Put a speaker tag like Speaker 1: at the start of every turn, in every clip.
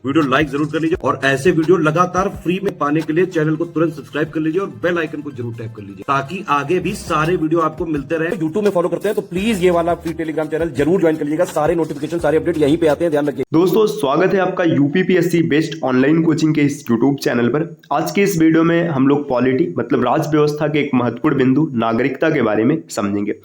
Speaker 1: Video like जरूर कर लीजिए और ऐसे वीडियो लगातार फ्री में पाने के लिए चैनल को तुरंत सब्सक्राइब कर लीजिए और बेल आइकन को जरूर टैप कर लीजिए ताकि आगे भी सारे वीडियो आपको मिलते रहे। यूट्यूब में फॉलो करते हैं तो प्लीज ये वाला फ्री टेलीग्राम चैनल जरूर ज्वाइन कर लीजिएगा। सारे नोटिफिकेशन सारे अपडेट यहीं पे आते हैं, ध्यान रखिए।
Speaker 2: दोस्तों स्वागत है आपका यूपीपीएससी बेस्ट ऑनलाइन कोचिंग के इस यूट्यूब चैनल पर। आज के इस वीडियो में हम लोग पॉलिटी मतलब राज व्यवस्था के एक महत्वपूर्ण बिंदु नागरिकता के बारे में समझेंगे।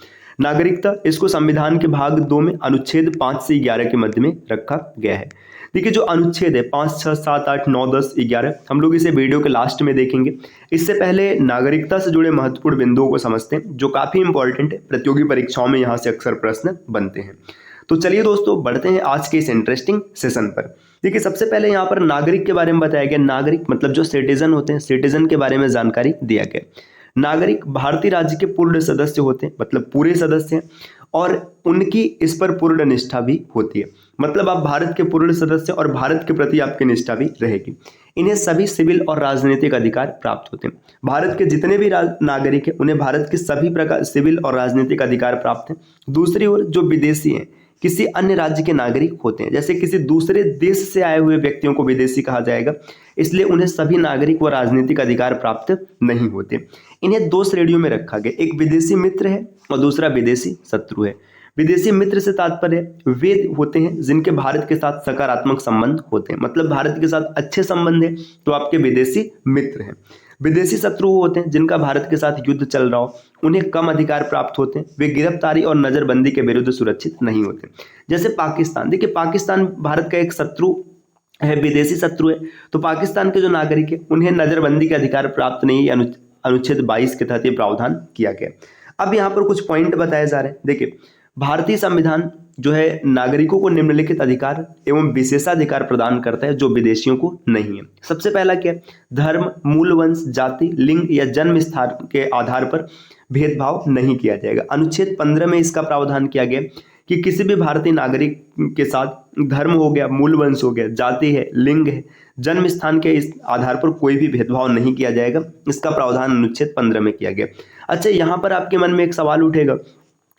Speaker 2: नागरिकता इसको संविधान के भाग 2 में अनुच्छेद 5 से 11 के मध्य में रखा गया है। देखिए जो अनुच्छेद है 5, 6, 7, 8, 9, 10, 11 हम लोग इसे वीडियो के लास्ट में देखेंगे। इससे पहले नागरिकता से जुड़े महत्वपूर्ण बिंदुओं को समझते हैं जो काफी इंपॉर्टेंट है, प्रतियोगी परीक्षाओं में यहाँ से अक्सर प्रश्न बनते हैं। तो चलिए दोस्तों बढ़ते हैं आज के इस इंटरेस्टिंग सेशन पर। देखिए सबसे पहले यहाँ पर नागरिक के बारे में बताया गया। नागरिक मतलब जो सिटीजन होते हैं, सिटीजन के बारे में जानकारी दिया गया। नागरिक भारतीय राज्य के पूर्ण सदस्य होते हैं, मतलब पूरे सदस्य हैं और उनकी इस पर पूर्ण निष्ठा भी होती है। मतलब आप भारत के पूर्ण सदस्य और भारत के प्रति आपकी निष्ठा भी रहेगी। इन्हें सभी सिविल और राजनीतिक अधिकार प्राप्त होते हैं। भारत के जितने भी नागरिक हैं उन्हें भारत के सभी प्रकार सिविल और राजनीतिक अधिकार प्राप्त हैं। दूसरी ओर जो विदेशी हैं, किसी अन्य राज्य के नागरिक होते हैं, जैसे किसी दूसरे देश से आए हुए व्यक्तियों को विदेशी कहा जाएगा, इसलिए उन्हें सभी नागरिक व राजनीतिक अधिकार प्राप्त नहीं होते। इन्हें दो श्रेणियों में रखा गया, एक विदेशी मित्र है और दूसरा विदेशी शत्रु है। विदेशी मित्र से तात्पर्य वे होते हैं जिनके भारत के साथ सकारात्मक संबंध होते हैं, मतलब भारत के साथ अच्छे संबंध है तो आपके विदेशी मित्र हैं। विदेशी शत्रु होते हैं जिनका भारत के साथ युद्ध चल रहा हो, उन्हें कम अधिकार प्राप्त होते हैं, वे गिरफ्तारी और नजरबंदी के विरुद्ध सुरक्षित नहीं होते। जैसे पाकिस्तान, देखिए पाकिस्तान भारत का एक शत्रु है, विदेशी शत्रु है, तो पाकिस्तान के जो नागरिक है उन्हें नजरबंदी के अधिकार प्राप्त नहीं, अनुच्छेद 22 के तहत ये प्रावधान किया गया। अब यहाँ पर कुछ पॉइंट बताए जा रहे हैं। देखिए भारतीय संविधान जो है नागरिकों को निम्नलिखित अधिकार एवं विशेषाधिकार प्रदान करता है जो विदेशियों को नहीं है। सबसे पहला क्या है? धर्म, मूल वंश, जाति, लिंग या जन्म स्थान के आधार पर भेदभाव नहीं किया जाएगा। अनुच्छेद 15 में इसका प्रावधान किया गया कि किसी भी भारतीय नागरिक के साथ धर्म हो गया, मूल वंश हो गया, जाति है, लिंग है, जन्म स्थान के इस आधार पर कोई भी भेदभाव नहीं किया जाएगा। इसका प्रावधान अनुच्छेद 15 में किया गया। अच्छा, यहाँ पर आपके मन में एक सवाल उठेगा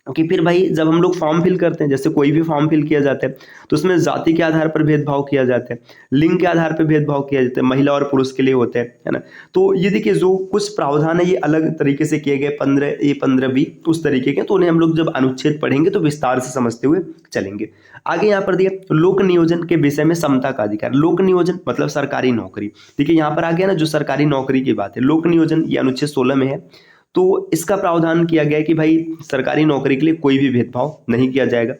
Speaker 2: कि फिर भाई जब हम लोग फॉर्म फिल करते हैं, जैसे कोई भी फॉर्म फिल किया जाता है तो उसमें जाति के आधार पर भेदभाव किया जाता है, लिंग के आधार पर भेदभाव किया जाता है, महिला और पुरुष के लिए होता है ना। तो ये देखिए जो कुछ प्रावधान है ये अलग तरीके से किए गए, 15A 15B उस तरीके के, तो उन्हें हम लोग जब अनुच्छेद पढ़ेंगे तो विस्तार से समझते हुए चलेंगे। आगे यहाँ पर दिया लोक नियोजन के विषय में समता का अधिकार। लोक नियोजन मतलब सरकारी नौकरी। देखिए यहाँ पर आ गया ना जो सरकारी नौकरी की बात है, लोक नियोजन ये अनुच्छेद 16 में है। तो इसका प्रावधान किया गया कि भाई सरकारी नौकरी के लिए कोई भी भेदभाव नहीं किया जाएगा।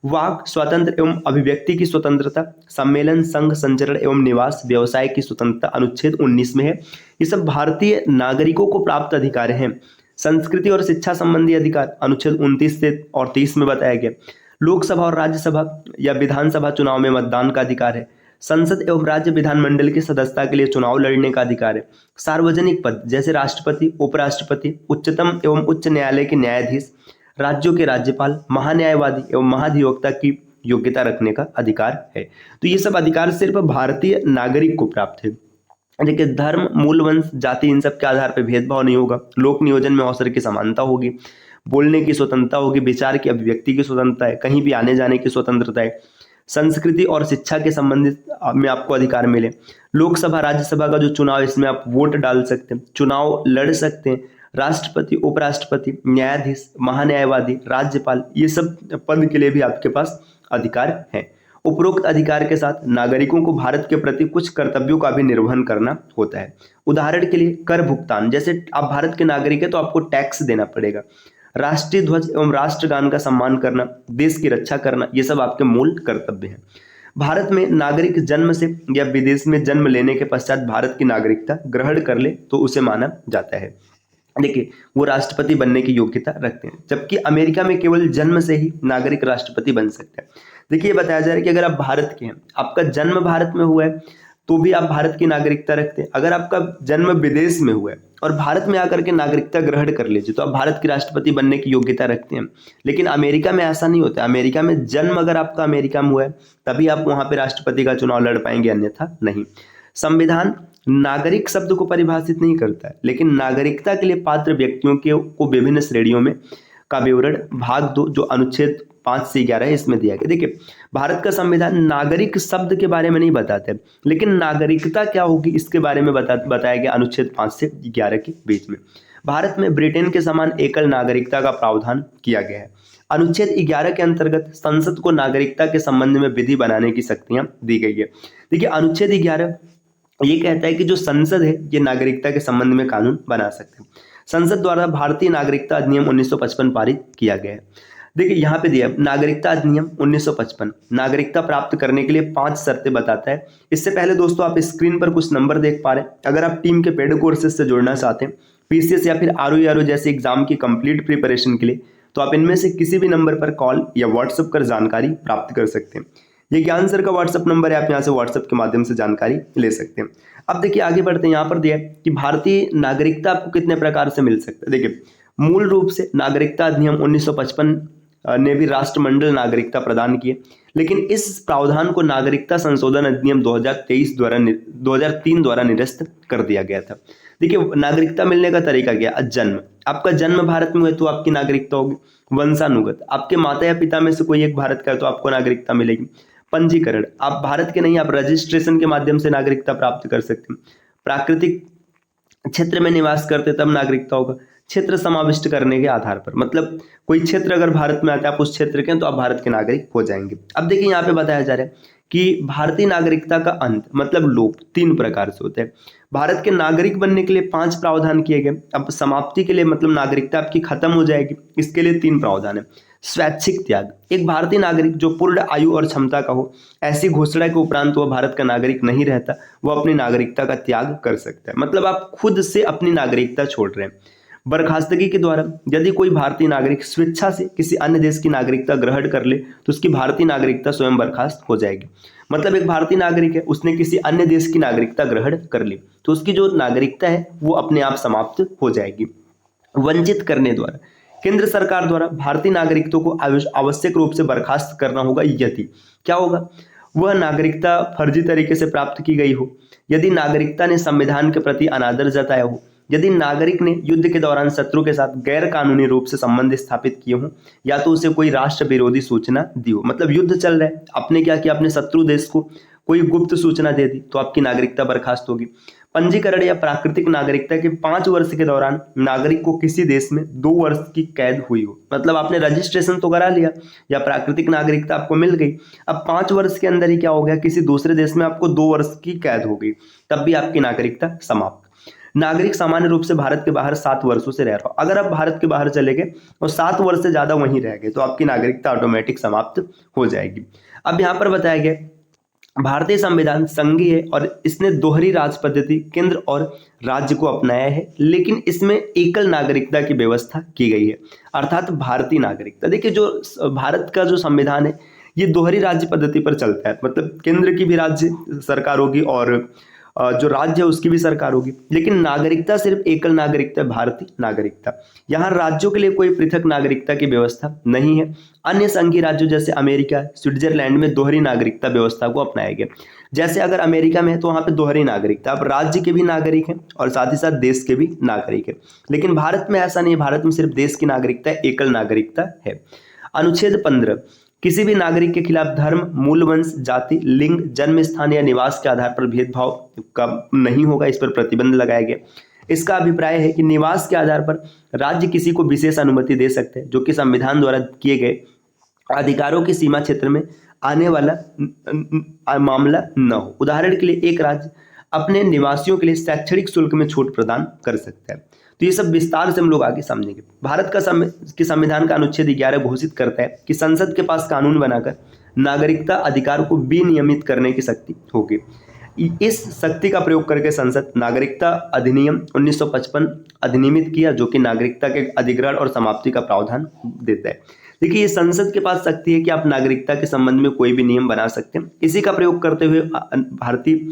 Speaker 2: वाक स्वतंत्र एवं अभिव्यक्ति की स्वतंत्रता, सम्मेलन, संघ, संचरण एवं निवास, व्यवसाय की स्वतंत्रता अनुच्छेद 19 में है। ये सब भारतीय नागरिकों को प्राप्त अधिकार हैं। संस्कृति और शिक्षा संबंधी अधिकार अनुच्छेद 29 से और 30 में बताया गया। लोकसभा और राज्यसभा या विधानसभा चुनाव में मतदान का अधिकार है। संसद एवं राज्य विधानमंडल की सदस्यता के लिए चुनाव लड़ने का अधिकार है। सार्वजनिक पद जैसे राष्ट्रपति, उपराष्ट्रपति, उच्चतम एवं उच्च न्यायालय के न्यायाधीश, राज्यों के राज्यपाल, महान्यायवादी एवं महाधिवक्ता की योग्यता रखने का अधिकार है। तो ये सब अधिकार सिर्फ भारतीय नागरिक को प्राप्त है। देखिए धर्म, मूल वंश, जाति इन सब के आधार पर भेदभाव नहीं होगा। लोक नियोजन में अवसर की समानता होगी, बोलने की स्वतंत्रता होगी, विचार की अभिव्यक्ति की स्वतंत्रता है, कहीं भी आने जाने की स्वतंत्रता है, संस्कृति और शिक्षा के संबंधित में आपको अधिकार मिले। लोकसभा राज्यसभा का जो चुनाव इसमें आप वोट डाल सकते हैं, चुनाव लड़ सकते हैं। राष्ट्रपति, उपराष्ट्रपति, न्यायाधीश, महान्यायवादी, राज्यपाल ये सब पद के लिए भी आपके पास अधिकार है। उपरोक्त अधिकार के साथ नागरिकों को भारत के प्रति कुछ कर्तव्यों का भी निर्वहन करना होता है। उदाहरण के लिए कर भुगतान, जैसे आप भारत के नागरिक है तो आपको टैक्स देना पड़ेगा। राष्ट्रीय ध्वज एवं राष्ट्रगान का सम्मान करना, देश की रक्षा करना, ये सब आपके मूल कर्तव्य हैं। भारत में नागरिक जन्म से या विदेश में जन्म लेने के पश्चात भारत की नागरिकता ग्रहण कर ले तो उसे माना जाता है। देखिए वो राष्ट्रपति बनने की योग्यता रखते हैं, जबकि अमेरिका में केवल जन्म से ही नागरिक राष्ट्रपति बन सकते हैं। देखिए बताया जा रहा है कि अगर आप भारत के हैं, आपका जन्म भारत में हुआ है तो भी आप भारत की नागरिकता रखते हैं। अगर आपका जन्म विदेश में हुआ है और भारत में आकर के नागरिकता ग्रहण कर लीजिए तो आप भारत की राष्ट्रपति बनने की योग्यता रखते हैं। लेकिन अमेरिका में ऐसा नहीं होता। अमेरिका में जन्म अगर आपका अमेरिका में हुआ है तभी आप वहां पे राष्ट्रपति का चुनाव लड़ पाएंगे, अन्यथा नहीं। संविधान नागरिक शब्द को परिभाषित नहीं करता है, लेकिन नागरिकता के लिए पात्र व्यक्तियों को विभिन्न श्रेणियों में का विवरण भाग 2 जो अनुच्छेद 5 से 11 इसमें दिया गया। देखिए, भारत का संविधान नागरिक शब्द के बारे में नहीं बताते, लेकिन नागरिकता क्या होगी इसके बारे में बताया गया अनुच्छेद 5 से 11 के बीच में। भारत में ब्रिटेन के समान एकल नागरिकता का प्रावधान किया गया है। अनुच्छेद 11 के अंतर्गत संसद को नागरिकता के संबंध में विधि बनाने की शक्तियां दी गई है। देखिए, अनुच्छेद 11 ये कहता है कि जो संसद है ये नागरिकता के संबंध में कानून बना सकते हैं। संसद द्वारा भारतीय नागरिकता अधिनियम 1955 पारित किया गया है। देखिए, यहाँ पे दिया नागरिकता अधिनियम 1955 नागरिकता प्राप्त करने के लिए 5 शर्तें बताता है। इससे पहले दोस्तों आप स्क्रीन पर कुछ नंबर देख पा रहे हैं। अगर आप टीम के पेड कोर्सेज से जुड़ना चाहते हैं, पीसीएस या फिर आरओ जैसे एग्जाम की कंप्लीट प्रिपरेशन के लिए, तो आप इनमें से किसी भी नंबर पर कॉल या व्हाट्सएप कर जानकारी प्राप्त कर सकते हैं। ये ज्ञान सर का व्हाट्सएप नंबर है, आप यहाँ से व्हाट्सएप के माध्यम से जानकारी ले सकते हैं। अब देखिए आगे बढ़ते हैं। यहाँ पर दिया है कि भारतीय नागरिकता आपको कितने प्रकार से मिल सकता है। देखिए, मूल रूप से नागरिकता अधिनियम 1955 ने भी राष्ट्रमंडल नागरिकता प्रदान की है, लेकिन इस प्रावधान को नागरिकता संशोधन अधिनियम 2003 द्वारा निरस्त कर दिया गया था। देखिए, नागरिकता मिलने का तरीका क्या है? जन्म, आपका जन्म भारत में हुआ तो आपकी नागरिकता होगी। वंशानुगत, आपके माता या पिता में से कोई एक भारत का है तो आपको नागरिकता मिलेगी। पंजीकरण, आप भारत के नहीं, आप रजिस्ट्रेशन के माध्यम से नागरिकता प्राप्त कर सकते हैं। प्राकृतिक क्षेत्र में निवास करते तब नागरिकता होगा। क्षेत्र समाविष्ट करने के आधार पर, मतलब कोई क्षेत्र अगर भारत में आता है आप उस क्षेत्र के हैं तो आप भारत के नागरिक हो जाएंगे। अब देखिए, यहाँ पे बताया जा रहा है कि भारतीय नागरिकता का अंत मतलब लोप 3 प्रकार से होता है। भारत के नागरिक बनने के लिए 5 प्रावधान किए गए। अब समाप्ति के लिए मतलब नागरिकता आपकी खत्म हो जाएगी, इसके लिए 3 प्रावधान है। स्वैच्छिक त्याग, एक भारतीय नागरिक जो पूर्ण आयु और क्षमता का हो, ऐसी घोषणा के उपरांत वह भारत का नागरिक नहीं रहता, वह अपनी नागरिकता का त्याग कर सकता है। मतलब आप खुद से अपनी नागरिकता छोड़ रहे हैं। बर्खास्तगी के द्वारा, यदि कोई भारतीय नागरिक स्वेच्छा से किसी अन्य देश की नागरिकता ग्रहण कर ले तो उसकी भारतीय नागरिकता स्वयं बर्खास्त हो जाएगी। मतलब एक भारतीय नागरिक है, उसने किसी अन्य देश की नागरिकता ग्रहण कर ली तो उसकी जो नागरिकता है वो अपने आप समाप्त हो जाएगी। वंचित करने द्वारा, केंद्र सरकार द्वारा भारतीय नागरिकों को आवश्यक रूप से बर्खास्त करना होगा यदि क्या होगा, वह नागरिकता फर्जी तरीके से प्राप्त की गई हो, यदि नागरिकता ने संविधान के प्रति अनादर जताया हो, यदि नागरिक ने युद्ध के दौरान शत्रु के साथ गैर कानूनी रूप से संबंध स्थापित किए हों, या तो उसे कोई राष्ट्र विरोधी सूचना दी हो। मतलब युद्ध चल रहा है, आपने क्या किया, अपने शत्रु देश को कोई गुप्त सूचना दे दी तो आपकी नागरिकता बर्खास्त होगी। पंजीकरण या प्राकृतिक नागरिकता के 5 वर्ष के दौरान नागरिक को किसी देश में 2 वर्ष की कैद हुई हो। मतलब आपने रजिस्ट्रेशन तो करा लिया या प्राकृतिक नागरिकता आपको मिल गई, अब 5 वर्ष के अंदर ही क्या हो गया, किसी दूसरे देश में आपको 2 वर्ष की कैद हो गई, तब भी आपकी नागरिकता समाप्त। नागरिक सामान्य रूप से भारत के बाहर 7 वर्षों से रह रहा हो, अगर आप भारत के बाहर चले गए और 7 वर्ष से ज्यादा वहीं रह गए तो आपकी नागरिकता ऑटोमेटिक समाप्त हो जाएगी। अब यहाँ पर बताया गया भारतीय संविधान संघीय है और इसने दोहरी राज पद्धति केंद्र और राज्य को अपनाया है, लेकिन इसमें एकल नागरिकता की व्यवस्था की गई है, अर्थात भारतीय नागरिकता। देखिए, जो भारत का जो संविधान है ये दोहरी राज्य पद्धति पर चलता है, मतलब केंद्र की भी राज्य सरकार होगी और जो राज्य है उसकी भी सरकार होगी, लेकिन नागरिकता सिर्फ एकल नागरिकता, भारतीय नागरिकता। यहाँ राज्यों के लिए कोई पृथक नागरिकता की व्यवस्था नहीं है। अन्य संघीय राज्यों जैसे अमेरिका, स्विट्जरलैंड में दोहरी नागरिकता व्यवस्था को अपनाया गया। जैसे अगर अमेरिका में है तो वहाँ पे दोहरी नागरिकता, अब राज्य के भी नागरिक हैं और साथ ही साथ देश के भी नागरिक हैं, लेकिन भारत में ऐसा नहीं है। भारत में सिर्फ देश की नागरिकता, एकल नागरिकता है। अनुच्छेद 15, किसी भी नागरिक के खिलाफ धर्म, मूल वंश, जाति, लिंग, जन्म स्थान या निवास के आधार पर भेदभाव का नहीं होगा, इस पर प्रतिबंध लगाया गया। इसका अभिप्राय है कि निवास के आधार पर राज्य किसी को विशेष अनुमति दे सकते हैं जो कि संविधान द्वारा किए गए अधिकारों की सीमा क्षेत्र में आने वाला मामला न हो। उदाहरण के लिए एक राज्य अपने निवासियों के लिए शैक्षणिक शुल्क में छूट प्रदान कर सकता है। तो ये सब विस्तार से हम लोग आगे समझेंगे। भारत का संविधान का अनुच्छेद 11 घोषित करता है कि संसद के पास कानून बनाकर नागरिकता अधिकार को विनियमित करने की शक्ति होगी। इस शक्ति का प्रयोग करके संसद नागरिकता अधिनियम 1955 अधिनियमित किया, जो कि नागरिकता के अधिग्रहण और समाप्ति का प्रावधान देता है। देखिए, ये संसद के पास शक्ति है कि आप नागरिकता के संबंध में कोई भी नियम बना सकते हैं। इसी का प्रयोग करते हुए भारतीय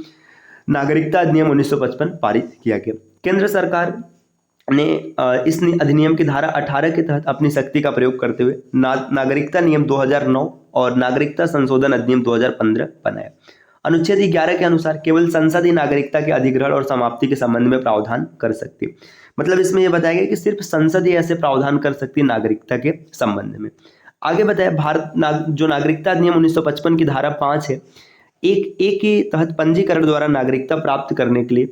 Speaker 2: नागरिकता अधिनियम 1955 पारित किया गया। केंद्र सरकार ने इस अधिनियम की धारा 18 के तहत अपनी शक्ति का प्रयोग करते हुए नागरिकता नियम 2009 और नागरिकता संशोधन अधिनियम 2015 बनाया। अनुच्छेद 11 के अनुसार केवल संसद ही नागरिकता के अधिग्रहण और समाप्ति के संबंध में प्रावधान कर सकती है। मतलब इसमें यह बताया गया कि सिर्फ संसद ही ऐसे प्रावधान कर सकती है नागरिकता के संबंध में। आगे बताया जो नागरिकता अधिनियम 1955 की धारा 5 है, एक ए के तहत पंजीकरण द्वारा नागरिकता प्राप्त करने के लिए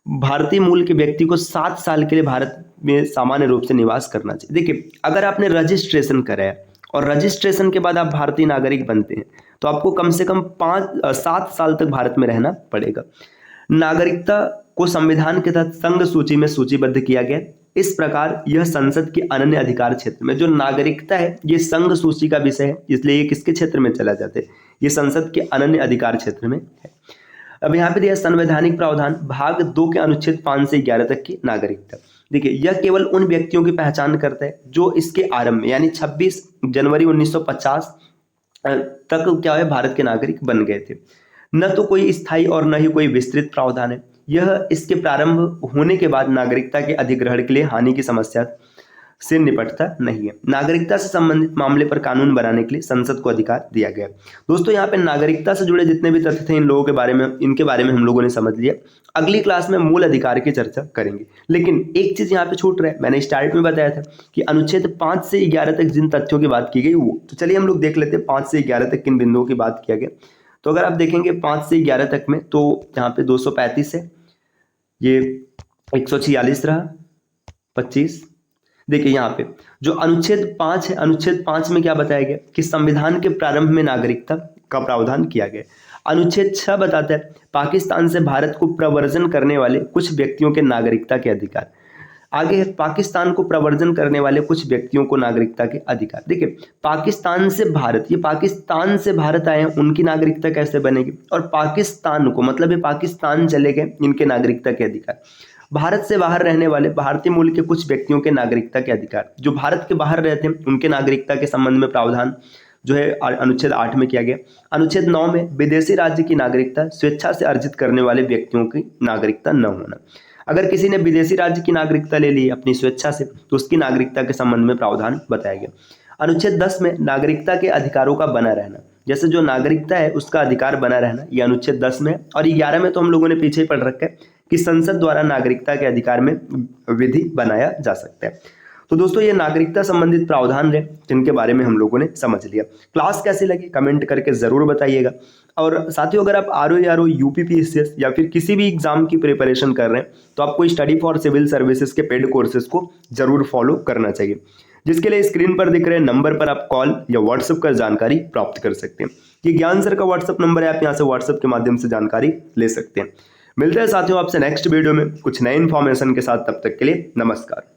Speaker 2: भारतीय मूल के व्यक्ति को 7 साल के लिए भारत में सामान्य रूप से निवास करना चाहिए। देखिए, अगर आपने रजिस्ट्रेशन कराया और रजिस्ट्रेशन के बाद आप भारतीय नागरिक बनते हैं तो आपको कम से कम 7 साल तक भारत में रहना पड़ेगा। नागरिकता को संविधान के तहत संघ सूची में सूचीबद्ध किया गया। इस प्रकार यह संसद के अनन्य अधिकार क्षेत्र में, जो नागरिकता है ये संघ सूची का विषय है, इसलिए ये किसके क्षेत्र में चला जाता है, ये संसद के अनन्य अधिकार क्षेत्र में है। अब यहाँ पे दिया संवैधानिक प्रावधान भाग 2 के अनुच्छेद 5 से 11 तक की नागरिकता। देखिए, यह केवल उन व्यक्तियों की पहचान करता है जो इसके आरंभ में यानी 26 जनवरी 1950 तक क्या है भारत के नागरिक बन गए थे। न तो कोई स्थायी और न ही कोई विस्तृत प्रावधान है। यह इसके प्रारंभ होने के बाद नागरिकता के अधिग्रहण के लिए हानि की समस्या से निपटता नहीं है। नागरिकता से संबंधित मामले पर कानून बनाने के लिए संसद को अधिकार दिया गया। दोस्तों, यहाँ पे नागरिकता से जुड़े जितने भी तथ्य थे इन लोगों के बारे में, इनके बारे में हम लोगों ने समझ लिया। अगली क्लास में मूल अधिकार की चर्चा करेंगे, लेकिन एक चीज यहाँ पे छूट रहा है। मैंने स्टार्ट में बताया था कि अनुच्छेद 5 से 11 तक जिन तथ्यों की बात की गई वो, तो चलिए हम लोग देख लेते हैं 5 से 11 तक किन बिंदुओं की बात किया गया। तो अगर आप देखेंगे 5 से 11 तक में, तो यहाँ पे 235 है, ये 146 रहा, 25। देखिए यहाँ पे जो अनुच्छेद 5 है, अनुच्छेद 5 में क्या बताया गया कि संविधान के प्रारंभ में नागरिकता का प्रावधान किया गया। अनुच्छेद 6 बताता है पाकिस्तान से भारत को प्रव्रजन करने वाले कुछ व्यक्तियों के नागरिकता के अधिकार। आगे है पाकिस्तान को प्रव्रजन करने वाले कुछ व्यक्तियों को नागरिकता के अधिकार। देखिए, पाकिस्तान से भारत, ये पाकिस्तान से भारत आए हैं, उनकी नागरिकता कैसे बनेगी, और पाकिस्तान को मतलब ये पाकिस्तान चले गए, इनके नागरिकता के अधिकार। भारत से बाहर रहने वाले भारतीय मूल के कुछ व्यक्तियों के नागरिकता के अधिकार, जो भारत के बाहर रहते हैं उनके नागरिकता के संबंध में प्रावधान जो है अनुच्छेद 8 में किया गया। अनुच्छेद 9 में विदेशी राज्य की नागरिकता स्वेच्छा से अर्जित करने वाले व्यक्तियों की नागरिकता न होना। अगर किसी ने विदेशी राज्य की नागरिकता ले ली अपनी स्वेच्छा से तो उसकी नागरिकता के संबंध में प्रावधान बताया गया। अनुच्छेद 10 में नागरिकता के अधिकारों का बना रहना, जैसे जो नागरिकता है उसका अधिकार बना रहना, यह अनुच्छेद 10 में। और 11 में तो हम लोगों ने पीछे ही पढ़ रखा है कि संसद द्वारा नागरिकता के अधिकार में विधि बनाया जा सकता है। तो दोस्तों, ये नागरिकता संबंधित प्रावधान रहे जिनके बारे में हम लोगों ने समझ लिया। क्लास कैसी लगी कमेंट करके जरूर बताइएगा। और साथियों, अगर आप RO UPPSC या फिर किसी भी एग्जाम की प्रिपरेशन कर रहे हैं तो आपको स्टडी फॉर सिविल सर्विसेज के पेड कोर्सेज को जरूर फॉलो करना चाहिए, जिसके लिए स्क्रीन पर दिख रहे नंबर पर आप कॉल या व्हाट्सएप कर जानकारी प्राप्त कर सकते हैं। ये ज्ञान सर का व्हाट्सएप नंबर है, आप यहाँ से व्हाट्सएप के माध्यम से जानकारी ले सकते हैं। मिलते हैं साथियों आपसे नेक्स्ट वीडियो में कुछ नए इन्फॉर्मेशन के साथ। तब तक के लिए नमस्कार।